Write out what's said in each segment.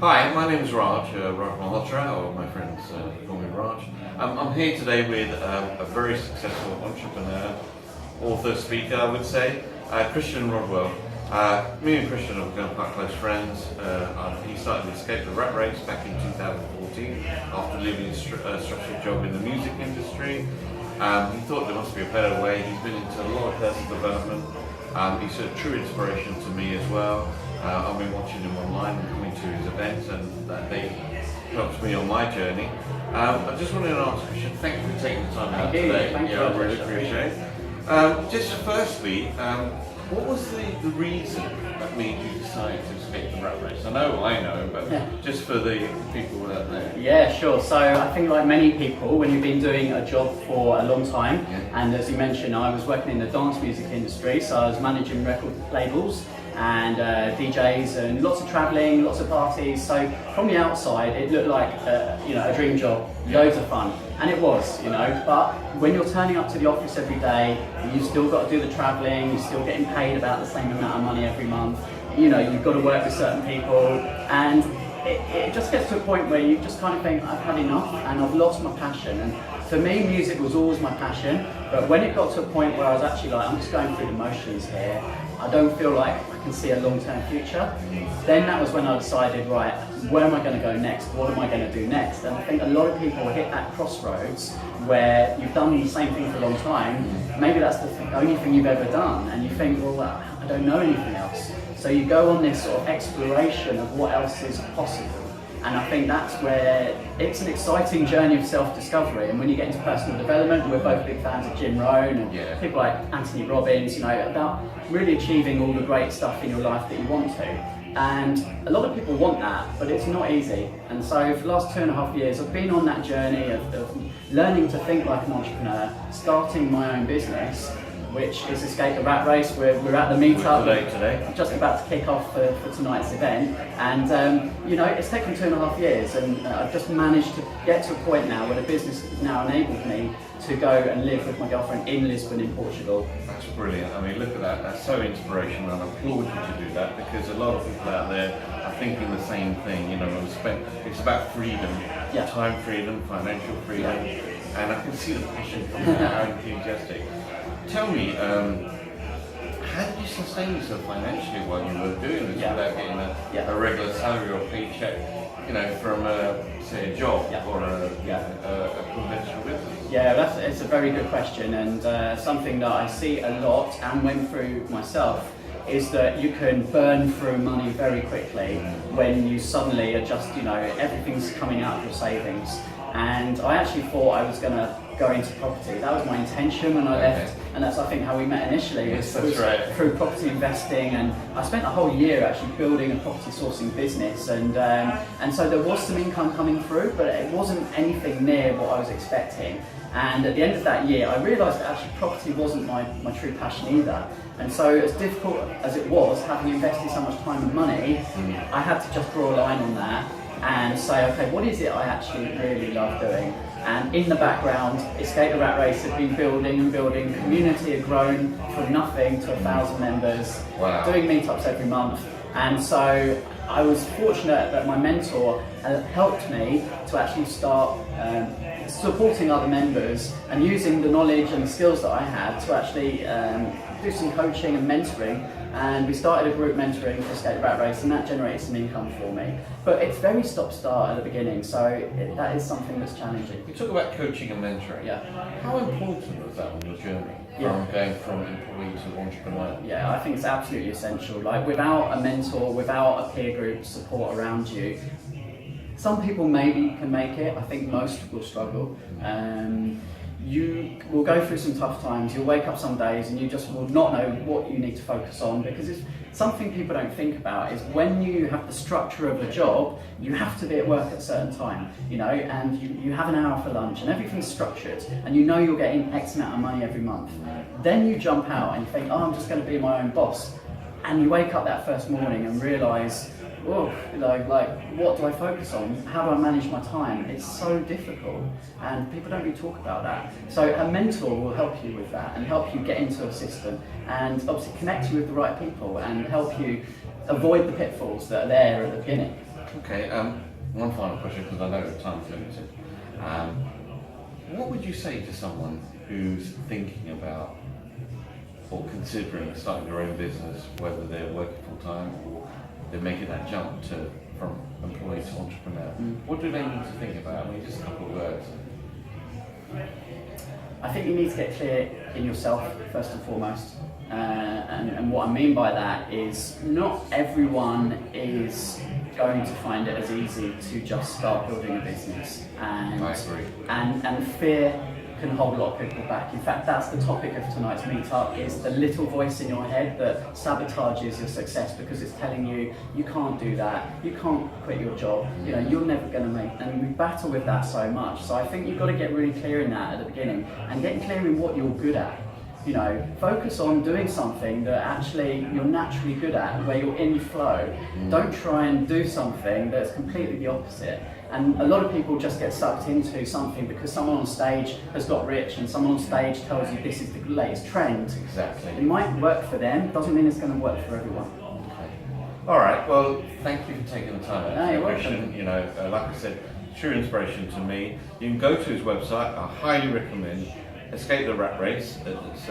Hi, my name is Raj, Raj Malhotra, or my friends call me Raj. I'm here today with a very successful entrepreneur, author, speaker, I would say, Christian Rodwell. Me and Christian have become quite close friends. He started Escape the Rat Race back in 2014 after leaving a structured job in the music industry. He thought there must be a better way. He's been into a lot of personal development. He's a true inspiration to me as well. I've been watching him online and coming to his events, and that they helps me on my journey. I just wanted to ask Christian, thank you for taking the time out today. Thank you. I really appreciate it. Just firstly, what was the reason that made you decide to escape the rat race? I know, but just for the people out there. Yeah, sure. So I think like many people, when you've been doing a job for a long time, and as you mentioned, I was working in the dance music industry, so I was managing record labels and DJs and lots of travelling, lots of parties. So from the outside, it looked like a dream job, loads of fun, and it was, But when you're turning up to the office every day, you've still got to do the travelling, you're still getting paid about the same amount of money every month. You've got to work with certain people, and it just gets to a point where you just kind of think, I've had enough, and I've lost my passion. And for me, music was always my passion, but when it got to a point where I was actually like, I'm just going through the motions here, I don't feel like I can see a long-term future, then that was when I decided, right, where am I going to go next? What am I going to do next? And I think a lot of people hit that crossroads where you've done the same thing for a long time, maybe that's the only thing you've ever done, and you think, well, I don't know anything else. So you go on this sort of exploration of what else is possible. And I think that's where it's an exciting journey of self-discovery. And when you get into personal development, we're both big fans of Jim Rohn and people like Anthony Robbins, about really achieving all the great stuff in your life that you want to. And a lot of people want that, but it's not easy. And so for the last 2.5 years, I've been on that journey of learning to think like an entrepreneur, starting my own business, which is Escape the Rat Race. We're at the meetup today. I'm just about to kick off for tonight's event, and it's taken 2.5 years, and I've just managed to get to a point now where the business has now enabled me to go and live with my girlfriend in Lisbon in Portugal. That's brilliant. I mean, look at that. That's so inspirational, and I applaud you to do that, because a lot of people out there are thinking the same thing. It's about freedom, time freedom, financial freedom, and I can see the passion coming out, how enthusiastic. Tell me, how did you sustain yourself financially while you were doing this without getting a regular salary or paycheck, from say a job or a conventional business? Yeah, it's a very good question, and something that I see a lot and went through myself is that you can burn through money very quickly when you suddenly are just, everything's coming out of your savings. And I actually thought I was going to go into property. That was my intention when I left, and that's I think how we met initially. Yes, that's right. Through property investing, and I spent a whole year actually building a property sourcing business, and so there was some income coming through, but it wasn't anything near what I was expecting. And at the end of that year, I realised that actually property wasn't my true passion either. And so as difficult as it was, having invested so much time and money, I had to just draw a line on that and say, okay, what is it I actually really love doing? And in the background, Escape the Rat Race had been building and building. Community had grown from nothing to 1,000 members, doing meetups every month. And so I was fortunate that my mentor helped me to actually start supporting other members and using the knowledge and skills that I had to actually do some coaching and mentoring. And we started a group mentoring for Escape the Rat Race, and that generated some income for me. But it's very stop-start at the beginning, so that is something that's challenging. You talk about coaching and mentoring. Yeah. How important was that on your journey? From going from employee to entrepreneur? Yeah, I think it's absolutely essential. Like, without a mentor, without a peer group support around you, some people maybe can make it. I think most will struggle. You will go through some tough times. You'll wake up some days and you just will not know what you need to focus on, because it's something people don't think about is when you have the structure of a job, you have to be at work at a certain time, and you have an hour for lunch and everything's structured, and you're getting X amount of money every month. Then you jump out and you think, I'm just going to be my own boss. And you wake up that first morning and realise, whoa, what do I focus on? How do I manage my time? It's so difficult, and people don't really talk about that. So a mentor will help you with that and help you get into a system, and obviously connect you with the right people and help you avoid the pitfalls that are there at the beginning. Okay, one final question because I know time's limited. What would you say to someone who's thinking about or considering starting their own business, whether they're working full time or they're making that jump from employee to entrepreneur? What do they need to think about? I mean, just a couple of words. I think you need to get clear in yourself first and foremost. And what I mean by that is not everyone is going to find it as easy to just start building a business. And, I agree. And fear can hold a lot of people back. In fact, that's the topic of tonight's meetup, is the little voice in your head that sabotages your success because it's telling you, you can't do that, you can't quit your job, you know, you're never going to make, and we battle with that so much. So I think you've got to get really clear in that at the beginning and get clear in what you're good at. You know, focus on doing something that actually you're naturally good at, where you're in flow. Don't try and do something that's completely the opposite. And a lot of people just get sucked into something because someone on stage has got rich and someone on stage tells you this is the latest trend. Exactly. It might work for them, doesn't mean it's going to work for everyone. Okay. All right. Well, thank you for taking the time. No, you're Christian, welcome. you know, like I said, true inspiration to me. You can go to his website. I highly recommend. Escape the Rat Race. It's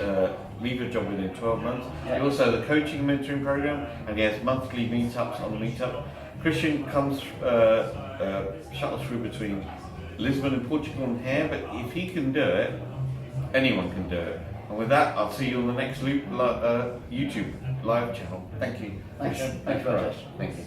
leave your job within 12 months. Yeah. He also has a coaching mentoring program, and he has monthly meetups on the meetup. Christian comes shuttles through between Lisbon and Portugal on hair, but if he can do it, anyone can do it. And with that, I'll see you on the next YouTube live channel. Thank you. Thanks. Christian. Thanks very much. Thank you.